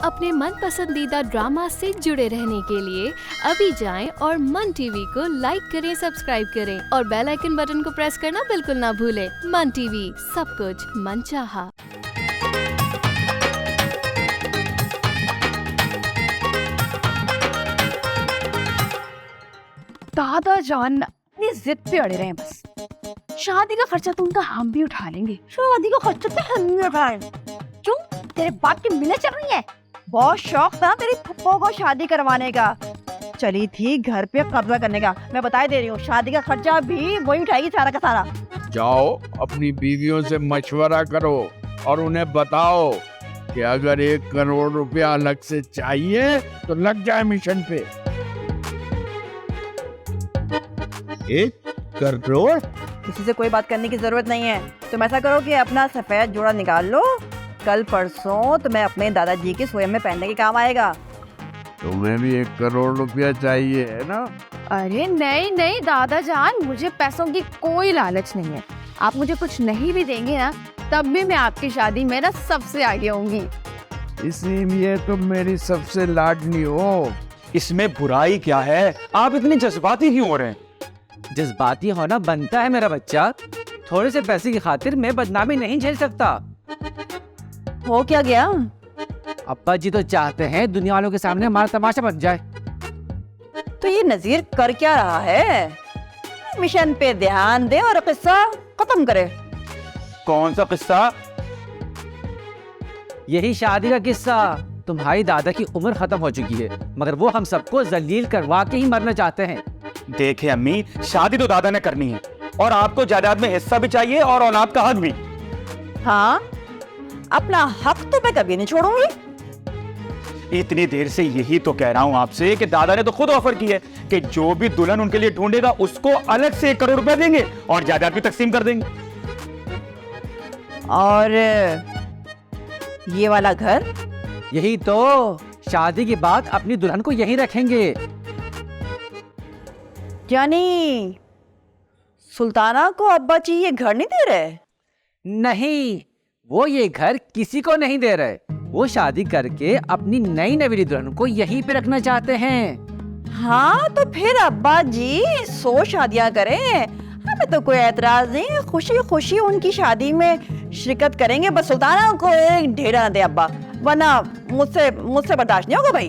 अपने मन पसंदीदा ड्रामा से जुड़े रहने के लिए अभी जाएं और मन टीवी को लाइक करें, सब्सक्राइब करें और बेल आइकन बटन को प्रेस करना बिल्कुल ना भूलें। मन टीवी, सब कुछ मनचाहा। दादा जान अपनी जिद पे अड़े रहे हैं बस। शादी का खर्चा तो उनका हम भी उठा लेंगे। शादी का खर्चा तो हम नहीं उठाएं। क्यों, तेरे बाप की मिले चल रही है? बहुत शौक था तेरी फुप्पो को शादी करवाने का, चली थी घर पे कब्जा करने का। मैं बता दे रही हूँ, शादी का खर्चा भी वही उठाएगी सारा का सारा। जाओ अपनी बीवियों से मशवरा करो और उन्हें बताओ कि अगर 1 करोड़ रुपया अलग से चाहिए तो लग जाए मिशन पे। 1 करोड़? किसी से कोई बात करने की जरूरत नहीं है। तुम ऐसा करो कि अपना सफेद जोड़ा निकाल लो, कल परसों तुम्हें अपने दादाजी के स्वयं में पहनने के काम आएगा। तुम्हें भी 1 करोड़ रुपया चाहिए है ना? अरे नहीं नहीं दादा जान, मुझे पैसों की कोई लालच नहीं है। आप मुझे कुछ नहीं भी देंगे ना, तब भी मैं आपकी शादी में ना सबसे आगे होंगी। इसीलिए तुम मेरी सबसे लाडली हो। इसमें बुराई क्या है? आप इतने जज्बाती क्यों हो रहे हैं? जज्बाती होना बनता है मेरा बच्चा। थोड़े से पैसे की खातिर मैं बदनामी नहीं झेल सकता। हो क्या गया? अब्बा जी तो चाहते हैं दुनिया वालों के सामने हमारा तमाशा बन जाए। तो ये नजीर कर क्या रहा है? मिशन पे ध्यान दे और किस्सा खत्म करे। कौन सा किस्सा? यही शादी का किस्सा। तुम्हारी दादा की उम्र खत्म हो चुकी है, मगर वो हम सबको जलील करवा के ही मरना चाहते हैं। देखे अम्मी, शादी तो दादा ने करनी है और आपको जायदाद में हिस्सा भी चाहिए और औलाद का हक भी। हाँ, अपना हक तो मैं कभी नहीं छोड़ूंगी। इतनी देर से यही तो कह रहा हूँ आपसे कि दादा ने तो खुद ऑफर की है कि जो भी दुल्हन उनके लिए ढूंढेगा उसको अलग से 1 करोड़ रुपया देंगे और जायदाद भी तकसीम कर देंगे। और ये वाला घर? यही तो, शादी के बाद अपनी दुल्हन को यहीं रखेंगे। यानी सुल्ताना को अब्बा जी ये घर नहीं दे रहे? नहीं, वो ये घर किसी को नहीं दे रहे। वो शादी करके अपनी नई नवीली दुल्हन को यहीं पे रखना चाहते हैं। हाँ, तो फिर अब्बा जी 100 शादियां करें, हमें तो कोई एतराज नहीं। खुशी खुशी उनकी शादी में शिरकत करेंगे, बस सुल्ताना को एक ढेरा ना दे अब्बा, वरना मुझसे बर्दाश्त नहीं होगा भाई।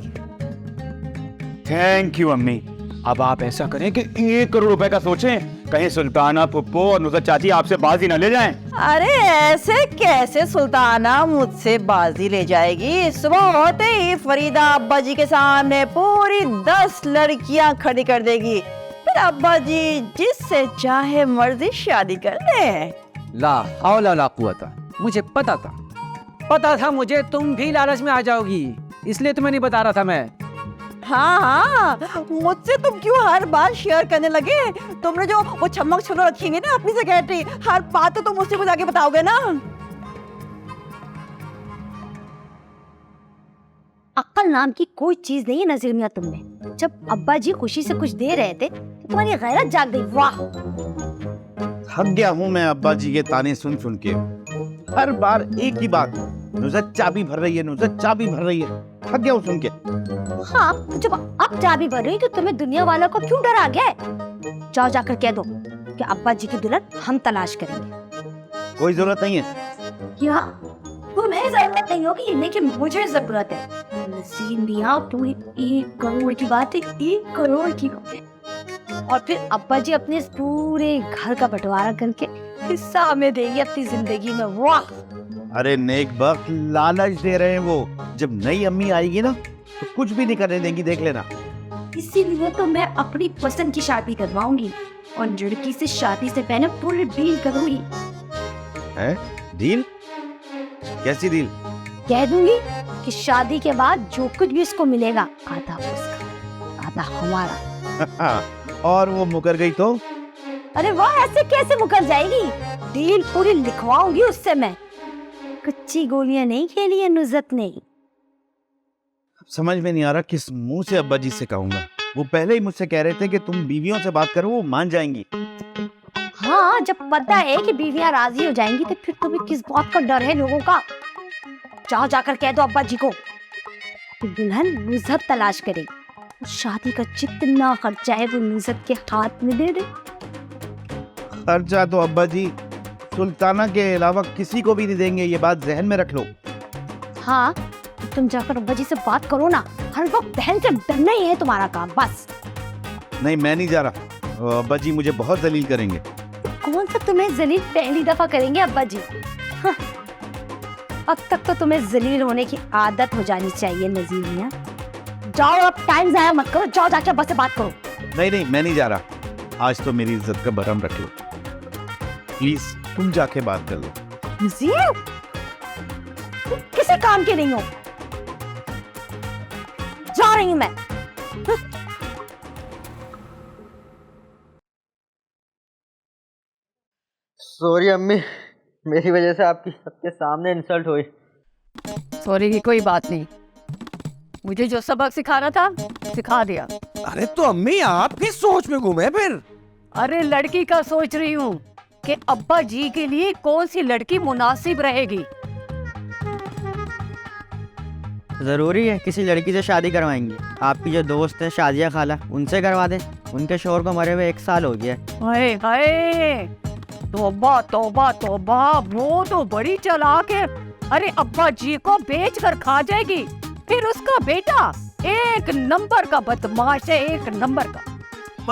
थैंक यू अम्मी। अब आप ऐसा करें कि 1 करोड़ रुपए का सोचें, कहीं सुल्ताना, पुप्पो और नुसरत चाची आपसे बाजी न ले जाएं। अरे ऐसे कैसे सुल्ताना मुझसे बाजी ले जाएगी? सुबह होते ही फरीदा अब्बा जी के सामने पूरी 10 लड़कियां खड़ी कर देगी, फिर अब्बा जी जिससे चाहे मर्जी शादी कर ले। ला हौला ला कुव्वता। मुझे पता था मुझे तुम भी लालच में आ जाओगी, इसलिए तुम्हें नहीं बता रहा था मैं। हाँ, मुझसे तुम क्यों हर बार शेयर करने लगे? तुमने जो वो छमक छुलो रखेंगे ना अपनी सेक्रेटरी, हर बात तो तुम मुझसे कुछ आगे बताओगे ना। अक्ल नाम की कोई चीज नहीं है नजीर मियां तुमने। जब अब्बा जी खुशी से कुछ दे रहे थे तो तुम्हारी गैरत जाग गई। वाह, थक गया हूँ मैं अब्बा जी के ताने सुन सुन के। हर बार एक ही बात, नुसरत चाबी भर रही है, नुसरत चाबी भर रही है। थक गया हूँ सुन के। हाँ, तो जब अब चाबी भर रही तो तुम्हें दुनिया वालों को क्यों डर आ गया है? जाओ जाकर कह दो कि अब्बा जी की दुल्हन हम तलाश करेंगे। कोई जरूरत नहीं है। क्या तुम्हें जरूरत नहीं होगी, लेकिन मुझे जरूरत है। नसीब मियां, तुम्हें 1 करोड़ की बात है, 1 करोड़ की। और फिर अब्बा जी अपने इस पूरे घर का बंटवारा करके हिस्सा हमें देंगे अपनी जिंदगी में। वाह, अरे नेक वक्त लालच दे रहे हैं वो। जब नई अम्मी आएगी ना तो कुछ भी नहीं करने देंगी, देख लेना। इसीलिए तो मैं अपनी पसंद की शादी करवाऊंगी और लड़की से शादी से पहले पूरी डील करूंगी। हैं? डील? कैसी डील? कह दूंगी कि शादी के बाद जो कुछ भी उसको मिलेगा, आधा उसका आधा हमारा। और वो मुकर गई तो? अरे वाह, ऐसे कैसे मुकर जाएगी? डील पूरी लिखवाऊंगी उससे मैं। कच्ची गोलियां नहीं खेली है नुसरत ने। समझ में नहीं आ रहा किस मुंह से अब्बा जी से कहूंगा। वो पहले ही मुझसे कह रहे थे कि तुम बीवियों से बात करो, वो मान जाएंगी। हाँ, जब पता है कि बीवियां राजी हो जाएंगी तो फिर तुम्हें किस बात का डर है लोगों का? जाओ जाकर कह दो अब्बा जी को। दुल्हन नुसरत तलाश करे। शादी का जितना खर्चा है वो नुसरत के हाथ में दे दे। खर्चा तो अब्बा जी सुल्ताना के अलावा किसी को भी नहीं देंगे, ये बात जहन में रख लो। हाँ, तुम जाकर अब्बा जी से बात करो ना। हर वक्त बहन से डरना ही है तुम्हारा काम, बस। नहीं, मैं नहीं जा रहा, अब्बा जी मुझे बहुत जलील करेंगे। कौन सा तुम्हें जलील पहली दफा करेंगे अब्बा जी? हाँ। अब तक तो तुम्हें जलील होने की आदत हो जानी चाहिए नजीर मियां। जाओ, अब टाइम जाया मत करो, जाओ जाके अब्बा से बात करो। नहीं, मैं नहीं जा रहा, आज तो मेरी इज्जत का भरम रख लो। प्लीज तुम जाके बात कर लो। नजीर, तुम किसी काम के नहीं हो। जा रही हूं मैं। सॉरी अम्मी, मेरी वजह से आपकी सबके सामने इंसल्ट हुई। सॉरी की कोई बात नहीं, मुझे जो सबक सिखाना था सिखा दिया। अरे तो अम्मी आप किस सोच में घूमे फिर? अरे लड़की का सोच रही हूँ कि अब्बा जी के लिए कौन सी लड़की मुनासिब रहेगी। जरूरी है किसी लड़की से शादी करवाएंगे? आपकी जो दोस्त है शादिया खाला, उनसे करवा दे। उनके शोहर को मरे हुए 1 साल हो गया। हाय हाय, तौबा तौबा तौबा, वो तो बड़ी चालाक है। अरे अब्बा जी को बेच कर खा जाएगी। फिर उसका बेटा 1 नंबर का बदमाश है, 1 नंबर का।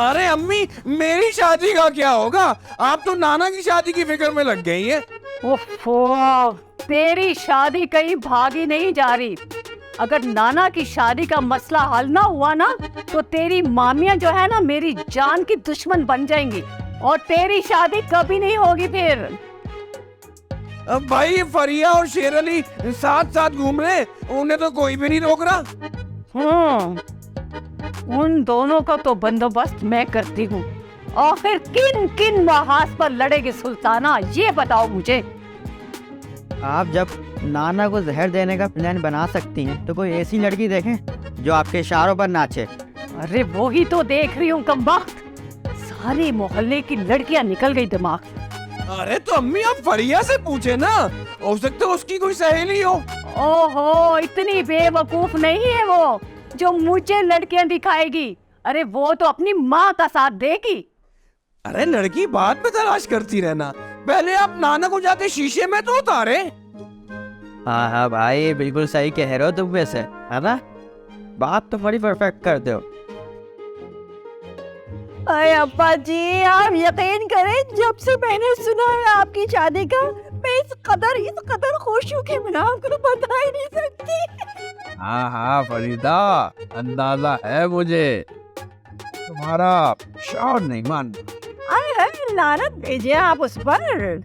अरे अम्मी मेरी शादी का क्या होगा? आप तो नाना की शादी की फिक्र में लग गई है। ओफो, तेरी शादी कहीं भागी नहीं जा रही। अगर नाना की शादी का मसला हल ना हुआ ना तो तेरी मामियां जो है ना मेरी जान की दुश्मन बन जाएंगी और तेरी शादी कभी नहीं होगी फिर। अब भाई ये फरिया और शेर अली साथ साथ घूम रहे, उन्हें तो कोई भी नहीं रोक रहा। उन दोनों का तो बंदोबस्त मैं करती हूँ। आखिर किन किन महाज पर लड़ेगी सुल्ताना, ये बताओ मुझे। आप जब नाना को जहर देने का प्लान बना सकती हैं तो कोई ऐसी लड़की देखें जो आपके इशारों पर नाचे। अरे वो ही तो देख रही हूँ कमबख्त, सारे मोहल्ले की लड़कियाँ निकल गई दिमाग से। अरे तो अम्मी आप फरिया से पूछे ना, हो सकता है उसकी कोई सहेली हो। ओहो, इतनी बेवकूफ नहीं है वो जो मुझे लड़कियां दिखाएगी। अरे वो तो अपनी माँ का साथ देगी। अरे लड़की बाद में तलाश करती रहना, पहले आप नाना को जाके शीशे में तो उतारे। हाँ भाई, बिल्कुल सही कह रहे हो तुम वैसे, है ना? बात तो बड़ी परफेक्ट करते हो। अरे अब्बा जी, आप यकीन करें, जब से मैंने सुना है आपकी शादी का, मैं इस कदर खुश हूँ कि मैं आपको बता ही नहीं सकती। हाँ फरीदा, अंदाजा है मुझे, तुम्हारा शौर नहीं मान। अरे लानत भेजिए आप उस पर।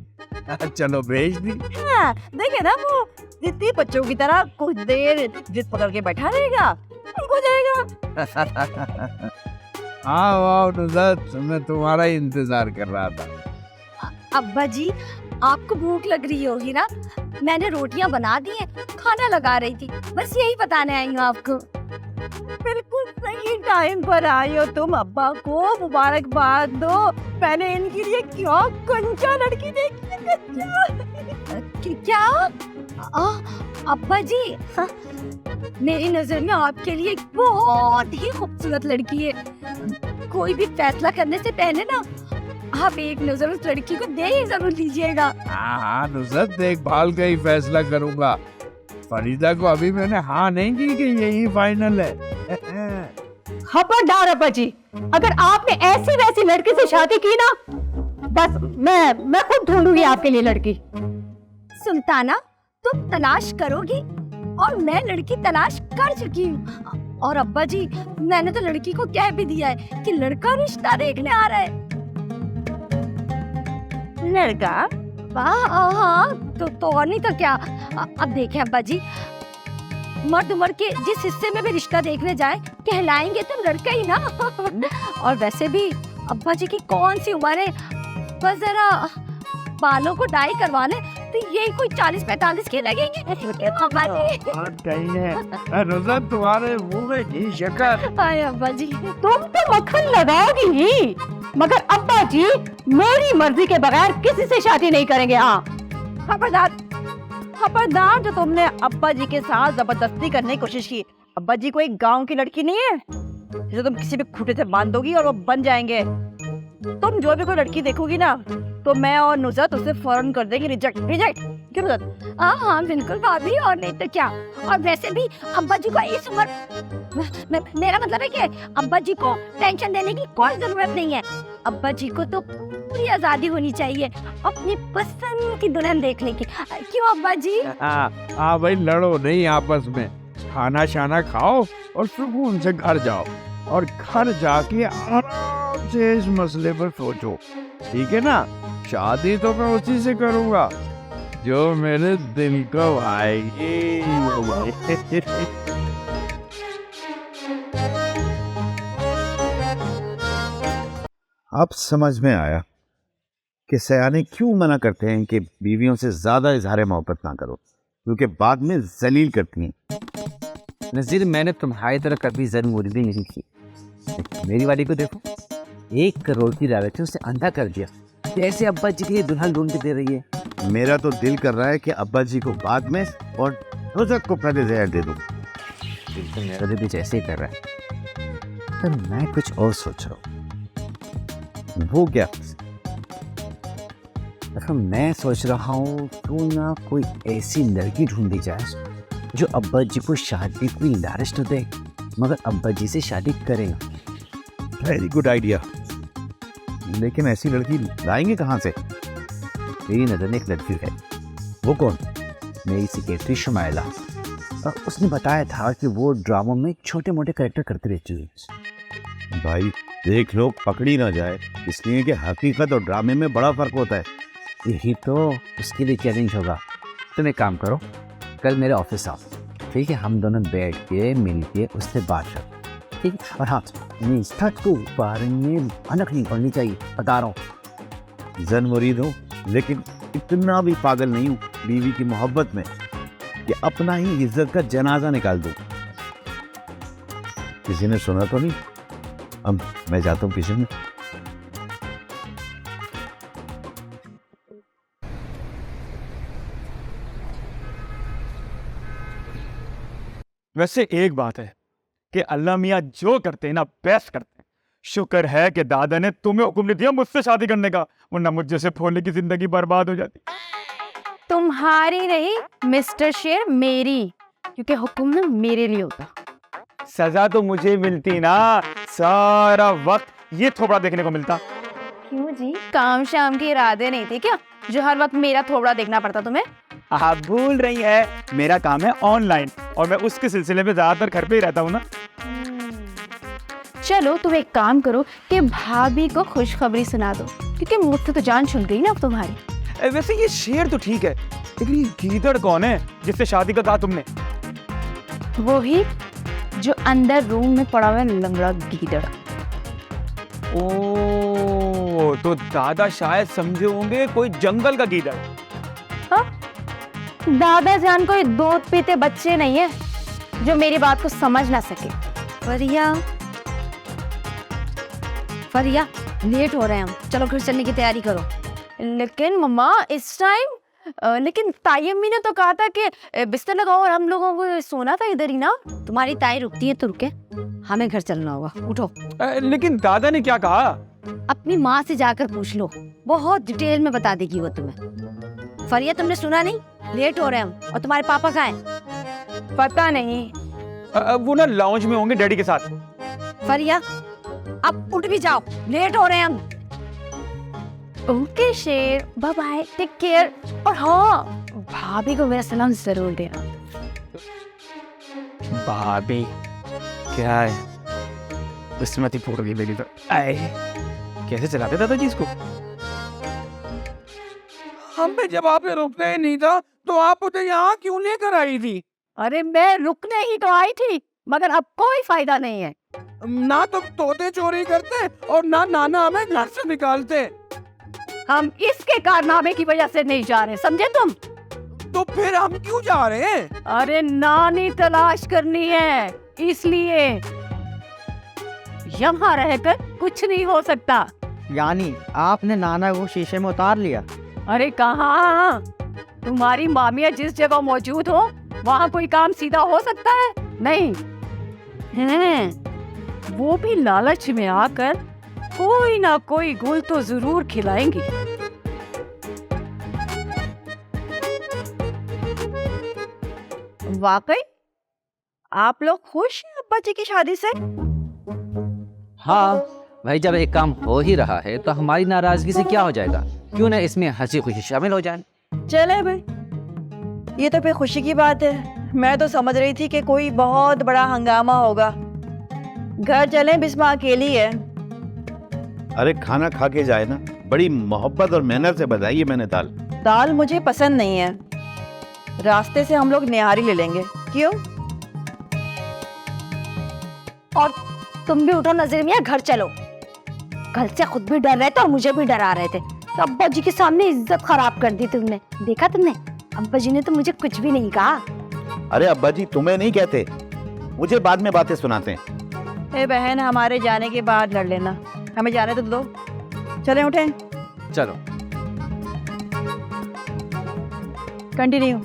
चलो भेज दी। हाँ, देखे ना, वो जितनी बच्चों की तरह कुछ देर जिद पकड़ के बैठा रहेगा, ठीक हो जाएगा। हाँ वाह नुसरत, मैं तुम्हारा ही इंतजार कर रहा था। अब्बा जी, आपको भूख लग रही होगी ना? मैंने रोटियां बना दी हैं, खाना लगा रही थी, बस यही बताने आई हूँ आपको। बिल्कुल सही टाइम पर आई हो तुम। अब्बा को मुबारकबाद दो, मैंने इनके लिए क्या कंचा लड़की देखी है। क्या? अब्बा जी, हाँ, मेरी नजर में आपके लिए एक बहुत ही खूबसूरत लड़की है। कोई भी फैसला करने से पहले ना आप एक नजर उस लड़की को दे ही जरूर लीजिएगा। हाँ नुसरत, देखभाल का ही फैसला करूंगा। फरीदा को अभी मैंने हाँ नहीं की कि यही फाइनल है। खबरदार अब्बा जी, अगर आपने ऐसी वैसी लड़की से शादी की ना, बस मैं खुद ढूंढूंगी आपके लिए लड़की। सुल्ताना, तुम तलाश करोगी और मैं लड़की तलाश कर चुकी हूँ। और अब्बा जी, मैंने तो लड़की को कह भी दिया है कि लड़का रिश्ता देखने आ रहा है। लड़का? हाँ, तो और नहीं तो क्या। अब देखें अब्बा जी, मर्द उम्र के जिस हिस्से में भी रिश्ता देखने जाए, कहलाएंगे तो लड़का ही ना। और वैसे भी अब्बा जी की कौन सी उम्र है, बस जरा बालों को डाई करवाने तो यही कोई 40-45 के लगेंगे। अब्बा जी, नुसरत तुम्हारे मुंह में घी शक्कर। हाय अब्बा जी, तुम तो मक्खन लगाओगी ही, मगर अब्बा जी मेरी मर्जी के बगैर किसी से शादी नहीं करेंगे। हाँ खबरदार, खबरदार, जो तुमने अब्बा जी के साथ जबरदस्ती करने की कोशिश की, अब्बा जी कोई गांव की लड़की नहीं है जो तुम किसी भी खूंटे से बांध दोगी और वो बन जाएंगे। तुम जो भी कोई लड़की देखोगी ना तो मैं और नुसरत उसे फौरन कर देंगे रिजेक्ट रिजेक्ट। क्यों नुसरत? हाँ हाँ बिल्कुल भाभी, और नहीं तो क्या। और वैसे भी अब्बा जी को इस उम्र मेरा मतलब है कि अब्बा जी को टेंशन देने की कोई जरूरत नहीं है। अब्बा जी को तो पूरी आजादी होनी चाहिए अपनी पसंद की दुल्हन देखने की। क्यों अब्बा जी? हाँ भाई, लड़ो नहीं आपस में, खाना शाना खाओ और सुकून से घर जाओ, और घर जाके आराम से इस मसले पर सोचो, ठीक है ना? शादी तो मैं उसी से करूंगा जो मेरे दिल को भाएगी। अब समझ में आया कि सयाने क्यों मना करते हैं कि बीवियों से ज्यादा इजहार मोहब्बत ना करो, क्योंकि बाद में जलील करती हैं। नजीर, मैंने तुम्हारी तरह कभी ज़रूरी नहीं की। मेरी वाली को देखो, 1 करोड़ की लालच उसे अंधा कर दिया, कैसे अब्बा जी के लिए दुल्हन ढूंढ के दे रही है। मेरा तो दिल कर रहा है कि अब्बा जी को बाद में और नुसरत को पहले जहर दे दूं। दिल तो मेरा भी जैसे ही कर रहा है, पर मैं कुछ और सोच रहा हूँ। वो क्या? तो मैं सोच रहा हूँ क्यों ना कोई ऐसी लड़की ढूंढी जाए जो अब्बा जी को शादी की लालच तो दे, मगर अब्बा जी से शादी करेगा। वेरी गुड आइडिया, लेकिन ऐसी लड़की लाएंगे कहाँ से? मेरी नज़र में एक लड़की है। वो कौन? मेरी सेक्रेटरी शुमाइला। उसने बताया था कि वो ड्रामों में छोटे मोटे कैरेक्टर करती रहती है। भाई देख लो पकड़ी ना जाए, इसलिए कि हकीकत और ड्रामे में बड़ा फर्क होता है। यही तो उसके लिए चैलेंज होगा। तुम एक काम करो, कल मेरे ऑफिस आओ, ठीक है? हम दोनों बैठ के मिल के उससे बात करो, ठीक है? और हाँ, निष्ठा को बारे में भनक नहीं पड़नी चाहिए, बता रहा हूँ। जन मुरीद हूँ, लेकिन इतना भी पागल नहीं हूँ बीवी की मोहब्बत में कि अपना ही इज्जत का जनाजा निकाल दूँ। किसी ने सुना तो नहीं? अब मैं जाता हूँ किचन में। वैसे एक बात है कि अल्लाह मियाँ जो करते हैं ना बेस्ट करते हैं। शुक्र है कि दादा ने तुम्हें हुक्म नहीं दिया मुझसे शादी करने का, वरना मुझ जैसे भोले की जिंदगी बर्बाद हो जाती। तुम्हारी नहीं मिस्टर शेर, मेरी, क्योंकि हुक्म ना मेरे लिए होता। सजा तो मुझे मिलती ना, सारा वक्त ये थोबड़ा देखने को मिलता। क्यों जी, काम शाम के इरादे नहीं थे क्या जो हर वक्त मेरा थोबड़ा देखना पड़ता तुम्हें? आप भूल रही है, मेरा काम है ऑनलाइन और मैं उसके सिलसिले में ज्यादातर घर पे ही रहता हूँ ना। चलो तुम एक काम करो कि भाभी को खुशखबरी सुना दो, क्योंकि मुझसे तो जान छूट गई ना अब तुम्हारी। वैसे ये शेर तो ठीक है, लेकिन ये गीदड़ कौन है जिससे शादी का कहा तुमने? वो ही जो अंदर रूम में पड़ा हुआ लंगड़ा गीदड़। ओ, तो दादा शायद समझे होंगे कोई जंगल का गीदड़। हाँ? दादा जान कोई दूध पीते बच्चे नहीं है जो मेरी बात को समझ ना सके। फरिया, फरिया, लेट हो रहे हैं हम, चलो घर चलने की तैयारी करो। लेकिन मम्मा इस टाइम, लेकिन ताई अम्मी ने तो कहा था कि बिस्तर लगाओ और हम लोगों को सोना था इधर ही ना। तुम्हारी ताई रुकती है तो रुके, हमें घर चलना होगा, उठो। लेकिन दादा ने क्या कहा? अपनी माँ से जाकर पूछ लो, बहुत डिटेल में बता देगी वो तुम्हें। फरिया तुमने सुना नहीं, लेट हो रहे हैं हम। और तुम्हारे पापा कहाँ हैं? पता नहीं, वो ना लाउंज में होंगे डैडी के साथ। फरिया अब उठ भी जाओ, लेट हो रहे हैं हम। ओके शेर, बाय बाय, टेक केयर। और हाँ, भाभी को मेरा सलाम जरूर देना। भाभी क्या है, किस्मत ही फूट गई मेरी तो। आए, कैसे चलाते दादाजी इसको? हमें जब आपने रुकना ही नहीं था तो आप मुझे यहाँ क्यों लेकर आई थी? अरे मैं रुकने ही तो आई थी, मगर अब कोई फायदा नहीं है। ना तुम तोते चोरी करते और ना नाना हमें घर से निकालते। हम इसके कारनामे की वजह से नहीं जा रहे, समझे तुम? तो फिर हम क्यों जा रहे हैं? अरे नानी तलाश करनी है, इसलिए यहाँ रहकर कुछ नहीं हो सकता। यानी आपने नाना को शीशे में उतार लिया? अरे कहाँ, तुम्हारी मामिया जिस जगह मौजूद हो वहाँ कोई काम सीधा हो सकता है? नहीं, हैं, वो भी लालच में आकर कोई ना कोई गुल तो जरूर खिलाएंगी। वाकई आप लोग खुश हैं अब्बा जी की शादी से? हाँ भाई, जब एक काम हो ही रहा है तो हमारी नाराजगी से क्या हो जाएगा? क्यों ना इसमें हंसी खुशी शामिल हो जाए। चले भाई, ये तो फिर खुशी की बात है। मैं तो समझ रही थी कि कोई बहुत बड़ा हंगामा होगा। घर चले, बिस्मा अकेली है। अरे खाना खा के जाए ना, बड़ी मोहब्बत और मेहनत से बनाई है मैंने दाल। दाल मुझे पसंद नहीं है, रास्ते से हम लोग निहारी ले लेंगे। क्यों? और तुम भी उठो नजर मियाँ, घर चलो। कल से खुद भी डर रहे थे और मुझे भी डरा रहे थे, तो अब्बा जी के सामने इज्जत खराब कर दी तुमने। देखा तुमने, अब्बा जी ने तो मुझे कुछ भी नहीं कहा। अरे अब्बा जी तुम्हें नहीं कहते, मुझे बाद में बातें सुनाते हैं। ए बहन, हमारे जाने के बाद लड़ लेना, हमें जाने तो दो। चले उठें, चलो कंटिन्यू।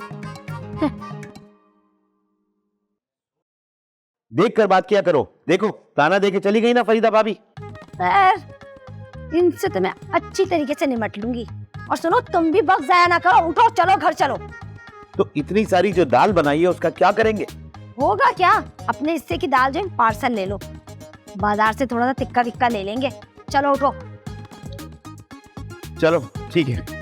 देख कर बात किया करो। देखो ताना दे के चली गई ना फरीदा भाभी। खैर, इनसे तो मैं अच्छी तरीके से निपट लूंगी। और सुनो, तुम भी वक्त जाया ना करो, उठो चलो घर चलो। तो इतनी सारी जो दाल बनाई है उसका क्या करेंगे? होगा क्या, अपने हिस्से की दाल जो है पार्सल ले लो, बाजार से थोड़ा सा टिक्का विक्का ले लेंगे। चलो उठो। चलो ठीक है।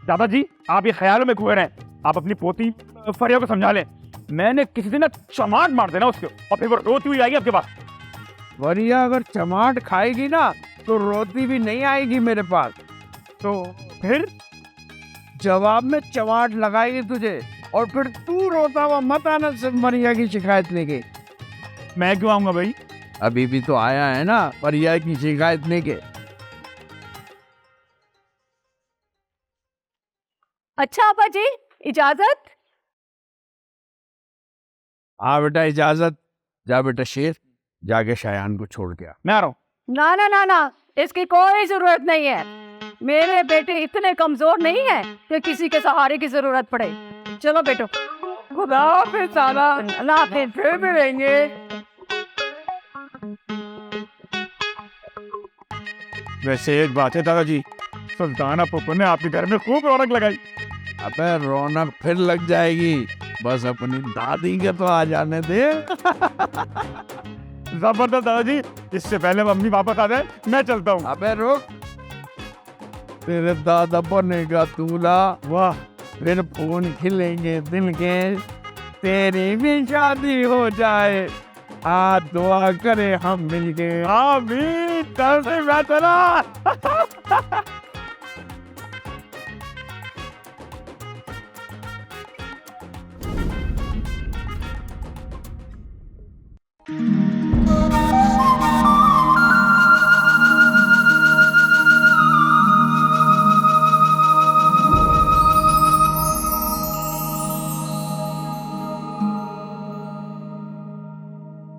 दादाजी, आप ये ख्यालों में खोए रहें। आप अपनी पोती फरिया को समझा लें। मैंने किसी दिन ना चमाट मार देना उसको, और फिर वो रोती हुई आएगी आपके पास। वरिया अगर चमाट खाएगी ना तो रोती भी नहीं आएगी मेरे पास, तो फिर जवाब में चमाट लगाएगी तुझे, और फिर तू रोता हुआ मत आना सब वरिया की शिकायत लेके। मैं क्यों आऊंगा भाई? अभी भी तो आया है ना वरिया की शिकायत लेके। अच्छा अब्बा जी, इजाजत। हाँ बेटा इजाजत। जा बेटा शेर, जाके शायान को छोड़ के आ। मैं आ रहा हूँ। ना ना ना ना, इसकी कोई जरूरत नहीं है। मेरे बेटे इतने कमजोर नहीं है कि किसी के सहारे की जरूरत पड़े। चलो बेटो, खुदा हाफिज़ साला, अल्लाह हाफिज़, फिर मिलेंगे। वैसे एक बात है दादाजी, सुल्ताना पुप्पो ने आपके घर में खूब रौनक लगाई। अबे रौनक फिर लग जाएगी, बस अपनी दादी के तो आ जाने दे। जबरदस्त दादाजी, इससे पहले मम्मी वापस आ जाए मैं चलता हूँ। अबे रुक, तेरे दादा बनेगा दूल्हा, वाह, फिर फूल खिलेंगे दिल के, तेरी भी शादी हो जाए, आ दुआ करे हम मिलके। आमीन। कल से मैं चला।